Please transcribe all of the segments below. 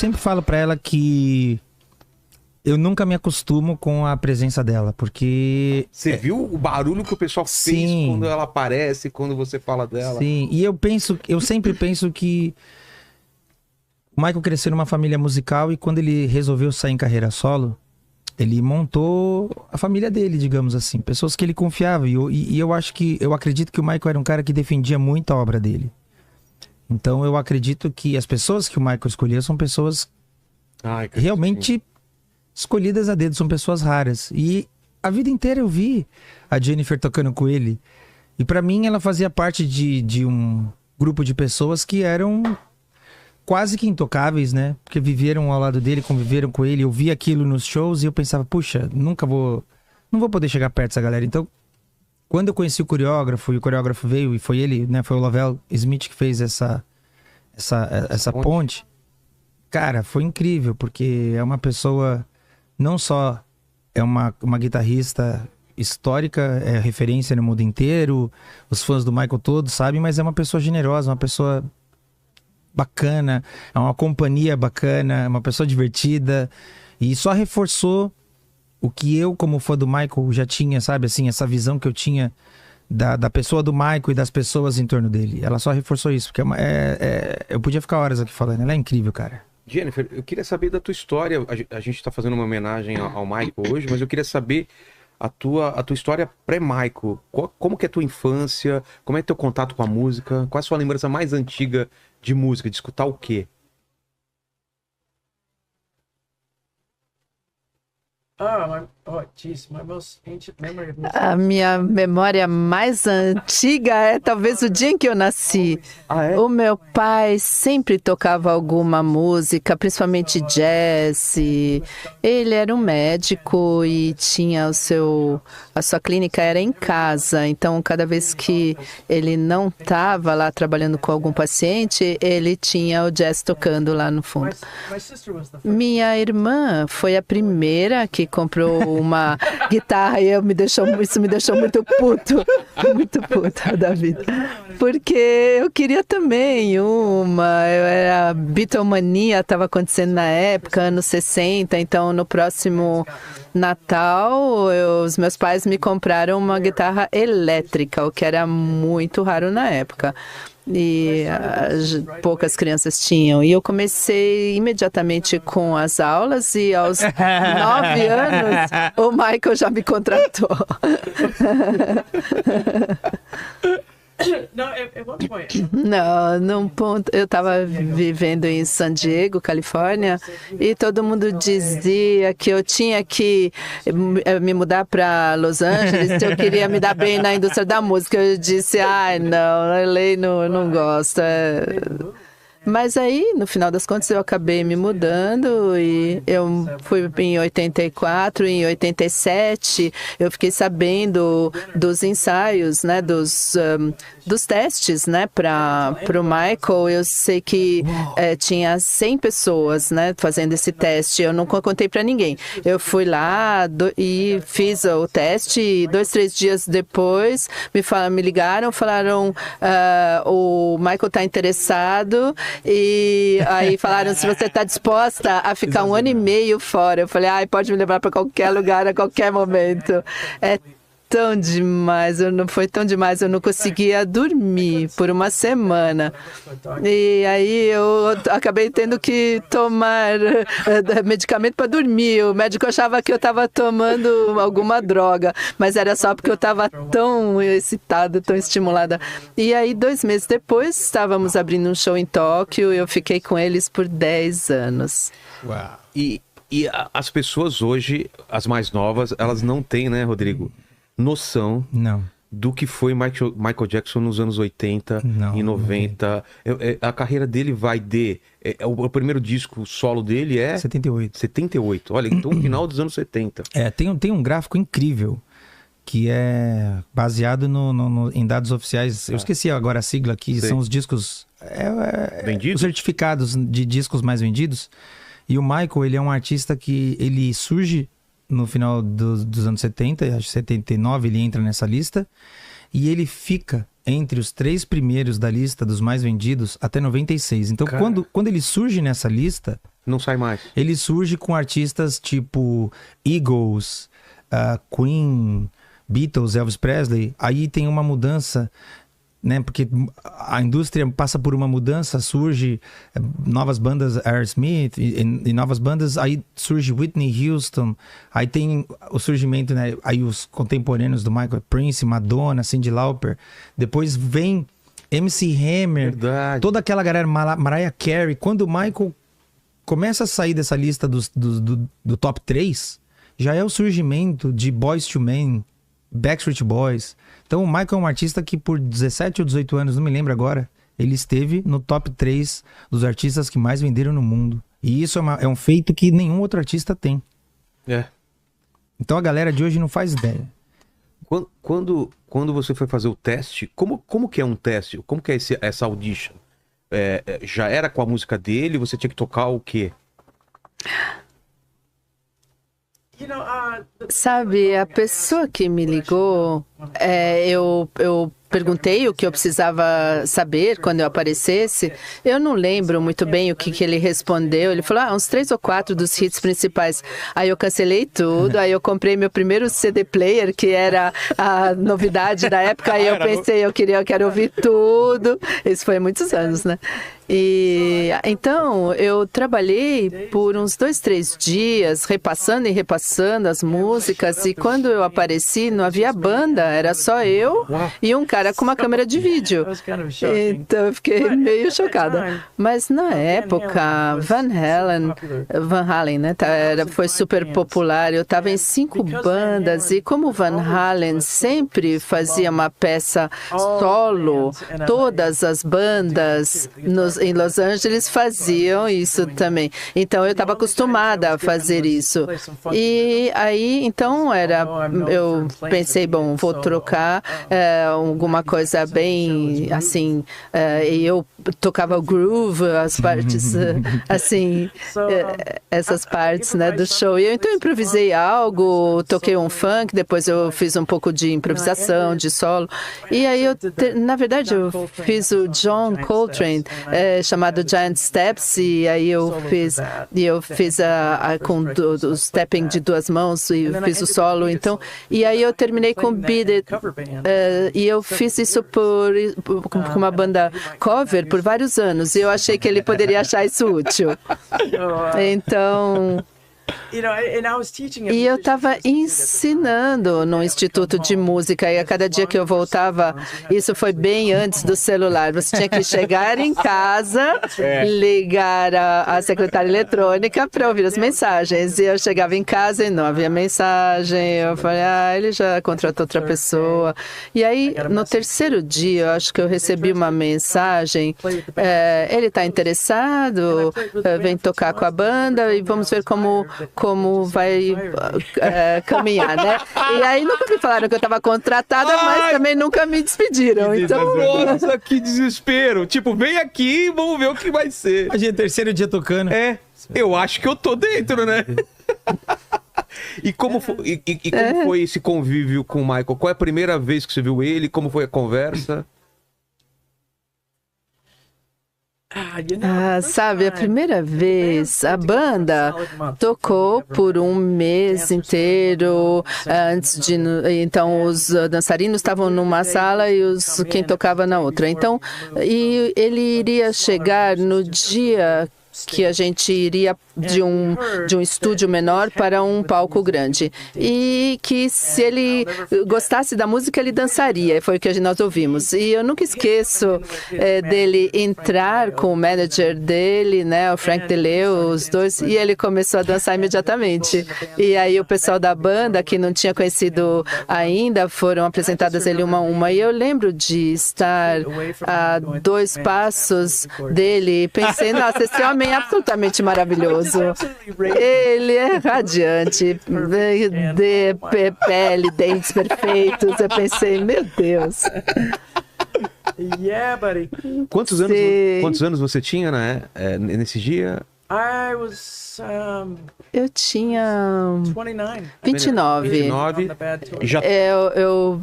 sempre falo pra ela que eu nunca me acostumo com a presença dela, porque... Você viu o barulho que o pessoal fez Sim. quando ela aparece, quando você fala dela? Sim, e eu sempre penso que o Michael cresceu numa família musical e quando ele resolveu sair em carreira solo, ele montou a família dele, digamos assim, pessoas que ele confiava. E eu acredito que o Michael era um cara que defendia muito a obra dele. Então eu acredito que as pessoas que o Michael escolheu são pessoas realmente escolhidas a dedo, são pessoas raras. E a vida inteira eu vi a Jennifer tocando com ele. E pra mim ela fazia parte de um grupo de pessoas que eram quase que intocáveis, né? Porque viveram ao lado dele, conviveram com ele. Eu vi aquilo nos shows e eu pensava, puxa, não vou poder chegar perto dessa galera. Então, quando eu conheci o coreógrafo, e o coreógrafo veio, e foi ele, né? Foi o Lovell Smith que fez essa ponte. Cara, foi incrível, porque é uma pessoa, não só é uma guitarrista histórica, é referência no mundo inteiro, os fãs do Michael todos sabem, mas é uma pessoa generosa, uma pessoa bacana, é uma companhia bacana, é uma pessoa divertida, e só reforçou o que eu, como fã do Michael, já tinha, sabe, assim, essa visão que eu tinha da pessoa do Michael e das pessoas em torno dele. Ela só reforçou isso, porque eu podia ficar horas aqui falando, ela é incrível, cara. Jennifer, eu queria saber da tua história. A gente tá fazendo uma homenagem ao Michael hoje, mas eu queria saber a tua história pré-Michael. Como que é a tua infância? Como é teu contato com a música? Qual é a sua lembrança mais antiga de música? De escutar o quê? A minha memória mais antiga é talvez o dia em que eu nasci. O meu pai sempre tocava alguma música, principalmente jazz. Ele era um médico e tinha a sua clínica era em casa. Então, cada vez que ele não estava lá trabalhando com algum paciente, ele tinha o jazz tocando lá no fundo. Minha irmã foi a primeira que comprou uma guitarra e isso me deixou muito puta da vida. Porque eu queria também a Beatlemania estava acontecendo na época, anos 60, então no próximo Natal, os meus pais me compraram uma guitarra elétrica, o que era muito raro na época. E poucas crianças tinham. E eu comecei imediatamente com as aulas e aos 9 anos o Michael já me contratou. Num ponto, eu estava vivendo em San Diego, Califórnia, e todo mundo dizia que eu tinha que me mudar para Los Angeles, eu queria me dar bem na indústria da música. Eu disse, não, LA não gosta. Mas aí, no final das contas, eu acabei me mudando e eu fui em 84, em 87, eu fiquei sabendo dos ensaios, né, dos testes, né, para o Michael. Eu sei que tinha 100 pessoas, né, fazendo esse teste. Eu nunca contei para ninguém. Eu fui lá e fiz o teste e 2, 3 dias depois me ligaram, falaram o Michael está interessado. E aí falaram, se você está disposta a ficar 1 ano e meio fora. Eu falei, pode me levar para qualquer lugar, a qualquer momento. Tão demais, foi tão demais, eu não conseguia dormir por uma semana. E aí eu acabei tendo que tomar medicamento para dormir. O médico achava que eu estava tomando alguma droga, mas era só porque eu estava tão excitada, tão estimulada. E aí 2 meses depois, estávamos abrindo um show em Tóquio e eu fiquei com eles por 10 anos. Uau. E as pessoas hoje, as mais novas, elas não têm, né, Rodrigo? Noção do que foi Michael Jackson nos anos 80 e 90. A carreira dele vai o primeiro disco solo dele é 78. Olha, então final dos anos 70. Tem um gráfico incrível que é baseado em dados oficiais. Eu esqueci agora a sigla aqui. São os discos vendidos? Os certificados de discos mais vendidos. E o Michael, ele é um artista que ele surge no final dos anos 70, acho que 79 ele entra nessa lista, e ele fica entre os 3 primeiros da lista dos mais vendidos até 96. Então, quando ele surge nessa lista, Não sai mais. Ele surge com artistas tipo Eagles, Queen, Beatles, Elvis Presley. Aí tem uma mudança, né? Porque a indústria passa por uma mudança, surge novas bandas, Aerosmith e novas bandas. Aí surge Whitney Houston. Aí tem o surgimento, né? Aí os contemporâneos do Michael, Prince, Madonna, Cyndi Lauper. Depois vem MC Hammer. Verdade. Toda aquela galera, Mariah Carey. Quando o Michael começa a sair dessa lista do top 3, já é o surgimento de Boyz II Men, Backstreet Boys. Então o Michael é um artista que por 17 ou 18 anos, não me lembro agora, ele esteve no top 3 dos artistas que mais venderam no mundo. E isso é um feito que nenhum outro artista tem. É. Então a galera de hoje não faz ideia. Quando você foi fazer o teste, como que é um teste? Como que é essa audition? Já era com a música dele? Você tinha que tocar o quê? Sabe, a pessoa que me ligou, eu perguntei o que eu precisava saber quando eu aparecesse. Eu não lembro muito bem o que ele respondeu. Ele falou, uns 3 ou 4 dos hits principais. Aí eu cancelei tudo, aí eu comprei meu primeiro CD player, que era a novidade da época. Aí eu pensei, eu quero ouvir tudo. Isso foi há muitos anos, né? E então eu trabalhei por uns 2, 3 dias repassando e repassando as músicas, e quando eu apareci não havia banda, era só eu e um cara com uma câmera de vídeo. Então eu fiquei meio chocada. Mas na época Van Halen, né, foi super popular. Eu estava em 5 bandas, e como Van Halen sempre fazia uma peça solo, todas as bandas em Los Angeles faziam isso também. Então eu estava acostumada a fazer isso. E aí, então eu pensei, bom, vou trocar alguma coisa bem assim, e eu tocava o groove, as partes assim, essas partes, né, do show. E eu então improvisei algo, toquei um funk, depois eu fiz um pouco de improvisação, de solo. E aí na verdade eu fiz o John Coltrane, chamado Giant Steps, e aí eu fiz com o stepping de 2 mãos, e eu fiz o solo, então, e aí eu terminei com Beat It, e eu fiz isso com uma banda cover por vários anos, e eu achei que ele poderia achar isso útil. Então... E eu estava ensinando no Instituto de Música, e a cada dia que eu voltava, isso foi bem antes do celular, você tinha que chegar em casa, ligar a secretária eletrônica para ouvir as mensagens, e eu chegava em casa e não havia mensagem, eu falei, ele já contratou outra pessoa. E aí, no 3º dia, eu acho que eu recebi uma mensagem, ele está interessado, vem tocar com a banda e vamos ver como vai caminhar, né? E aí nunca me falaram que eu estava contratada, mas também nunca me despediram. Então... Nossa, que desespero! Tipo, vem aqui e vamos ver o que vai ser. Imagina, 3º dia tocando. Eu acho que eu tô dentro, né? E como foi esse convívio com o Michael? Qual é a primeira vez que você viu ele? Como foi a conversa? Sabe, a primeira vez a banda tocou por um mês inteiro então os dançarinos estavam numa sala e quem tocava na outra. Então, e ele iria chegar no dia que a gente iria de um estúdio menor para um palco grande. E que se ele gostasse da música, ele dançaria. Foi o que nós ouvimos. E eu nunca esqueço dele entrar com o manager dele, né, o Frank DeLeo, os dois, e ele começou a dançar imediatamente. E aí o pessoal da banda, que não tinha conhecido ainda, foram apresentadas ele uma a uma. E eu lembro de estar a 2 passos dele e pensei, nossa, esse homem é absolutamente maravilhoso. Ele é radiante, pele, dentes perfeitos. Eu pensei, meu Deus. Quantos anos você tinha, né, nesse dia? Eu tinha 29. Eu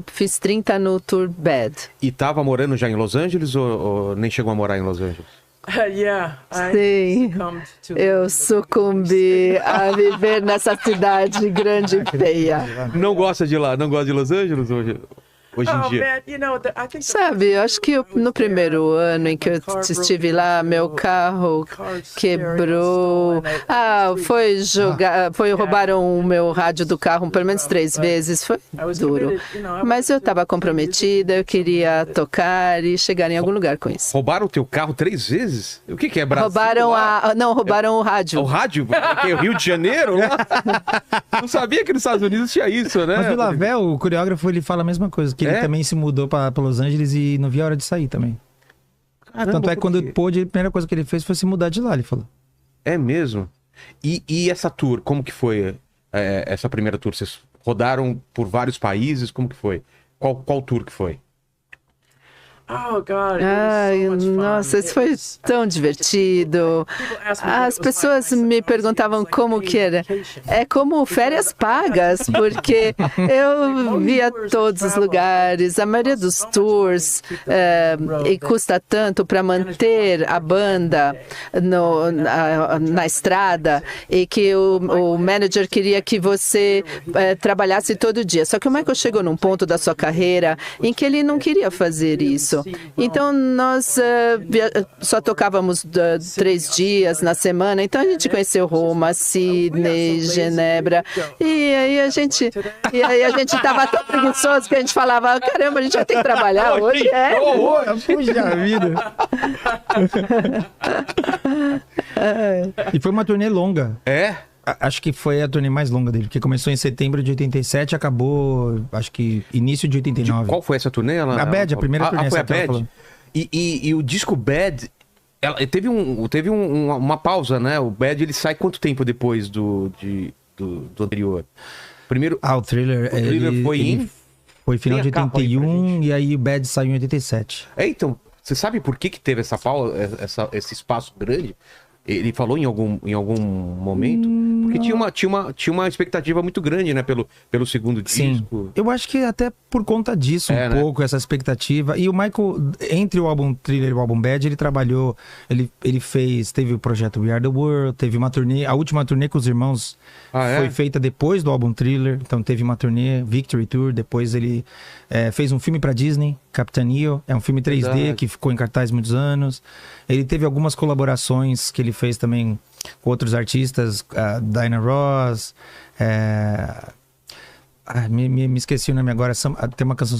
fiz 30 no Tour Bad. E estava morando já em Los Angeles ou nem chegou a morar em Los Angeles? Sim, eu sucumbi a viver nessa cidade grande e feia. Não gosta de lá? Não gosta de Los Angeles hoje em dia? Sabe, eu acho que no primeiro ano em que eu estive lá, meu carro quebrou. Roubaram o meu rádio do carro pelo menos 3 vezes. Foi duro. Mas eu estava comprometida, eu queria tocar e chegar em algum lugar com isso. Roubaram o teu carro 3 vezes? O que é Brasil? Roubaram o rádio. O rádio? O Rio de Janeiro? Não sabia que nos Estados Unidos tinha isso, né? Mas o Lavelle, o coreógrafo, ele fala a mesma coisa, que ele também se mudou para Los Angeles e não via a hora de sair também. Caramba, tanto é que quando pôde, a primeira coisa que ele fez foi se mudar de lá, ele falou. É mesmo? E essa tour, como que foi essa primeira tour? Vocês rodaram por vários países, como que foi? Qual tour que foi? Ai, nossa, isso foi tão divertido. As pessoas me perguntavam como que era. É como férias pagas, porque eu via todos os lugares, a maioria dos tours, e custa tanto para manter a banda na estrada, e que o manager queria que você trabalhasse todo dia. Só que o Michael chegou num ponto da sua carreira em que ele não queria fazer isso. Então, nós só tocávamos 3 dias na semana. Então, a gente conheceu Roma, Sydney, Genebra. E aí a gente estava tão preguiçoso que a gente falava, caramba, a gente vai ter que trabalhar hoje. Puxa vida. E foi uma turnê longa. Acho que foi a turnê mais longa dele, porque começou em setembro de 87 e acabou, acho que início de 89. Qual foi essa turnê? A Bad, a primeira turnê. Foi a Bad? E o disco Bad, teve uma pausa, né? O Bad, ele sai quanto tempo depois do anterior? Primeiro, o Thriller foi final de 81 e aí o Bad saiu em 87. Então, você sabe por que teve essa pausa, esse espaço grande? Ele falou em algum momento? Porque tinha uma expectativa muito grande, né? Pelo segundo disco. Sim. Eu acho que até por conta disso, pouco, essa expectativa. E o Michael, entre o álbum Thriller e o álbum Bad, ele trabalhou... Teve o projeto We Are The World, teve uma turnê... A última turnê com os irmãos foi feita depois do álbum Thriller. Então teve uma turnê, Victory Tour. Depois ele fez um filme pra Disney, Captain EO. É um filme 3D que ficou em cartaz muitos anos. Ele teve algumas colaborações que ele fez também com outros artistas, Diana Ross, me esqueci o nome agora, tem uma canção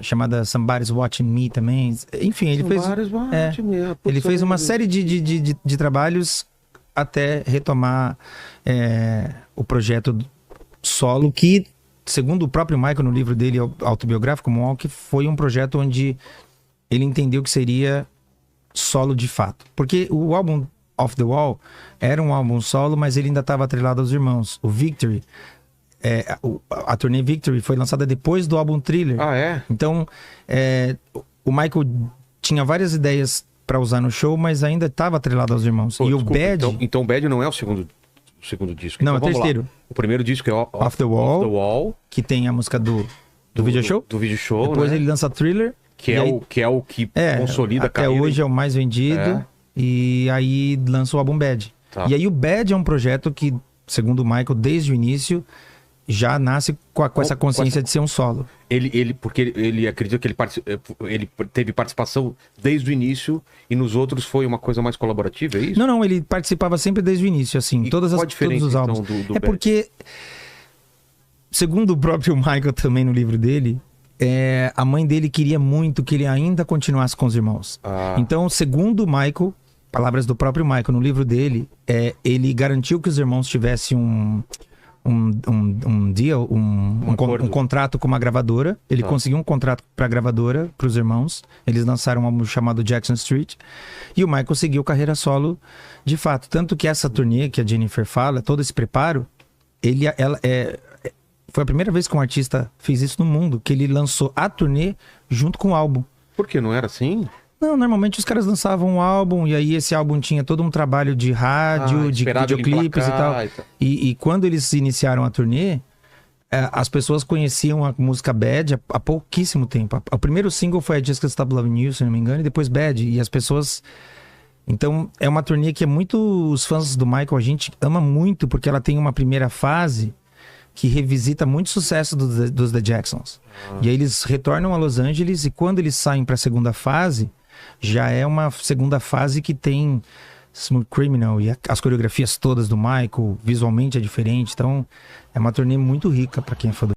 chamada Somebody's Watching Me também. Enfim, ele fez uma série de trabalhos até retomar o projeto solo, que, segundo o próprio Michael no livro dele autobiográfico, Moonwalk, foi um projeto onde ele entendeu que seria solo de fato. Porque o álbum Off the Wall era um álbum solo, mas ele ainda estava atrelado aos irmãos. O Victory, a turnê Victory foi lançada depois do álbum Thriller. Então, o Michael tinha várias ideias para usar no show, mas ainda estava atrelado aos irmãos. E o Bad... Então o Bad não é o segundo disco. Não, então, é o terceiro. O primeiro disco é Off the Wall, que tem a música do video show. Do video show, depois ele lança Thriller. Que é o que consolida a carreira. Até hoje é o mais vendido. E aí lança o álbum Bad. E aí o Bad é um projeto que, segundo o Michael, desde o início, já nasce com essa consciência de ser um solo. Porque ele acredita que ele teve participação desde o início e nos outros foi uma coisa mais colaborativa, é isso? Não, ele participava sempre desde o início, assim. Todos os álbuns. Então, do Bad? Porque, segundo o próprio Michael também no livro dele, a mãe dele queria muito que ele ainda continuasse com os irmãos. Então, segundo o Michael, palavras do próprio Michael no livro dele, ele garantiu que os irmãos tivessem um deal, um contrato com uma gravadora. Ele conseguiu um contrato para a gravadora, para os irmãos. Eles lançaram um álbum chamado Jackson Street. E o Michael seguiu carreira solo de fato. Tanto que essa turnê que a Jennifer fala, todo esse preparo, foi a primeira vez que um artista fez isso no mundo, que ele lançou a turnê junto com o álbum. Por que? Não era assim? Não, normalmente os caras lançavam um álbum e aí esse álbum tinha todo um trabalho de rádio, de videoclipes e tal. E quando eles iniciaram a turnê, as pessoas conheciam a música Bad há pouquíssimo tempo. O primeiro single foi I Just Can't Stop Loving You, se não me engano, e depois Bad. E as pessoas Então, é uma turnê que é muito... Os fãs do Michael, a gente ama muito, porque ela tem uma primeira fase que revisita muito sucesso dos The Jacksons. E aí eles retornam a Los Angeles e quando eles saem para a segunda fase, já é uma segunda fase que tem Smooth Criminal e as coreografias todas do Michael, visualmente é diferente. Então, é uma turnê muito rica para quem é fã do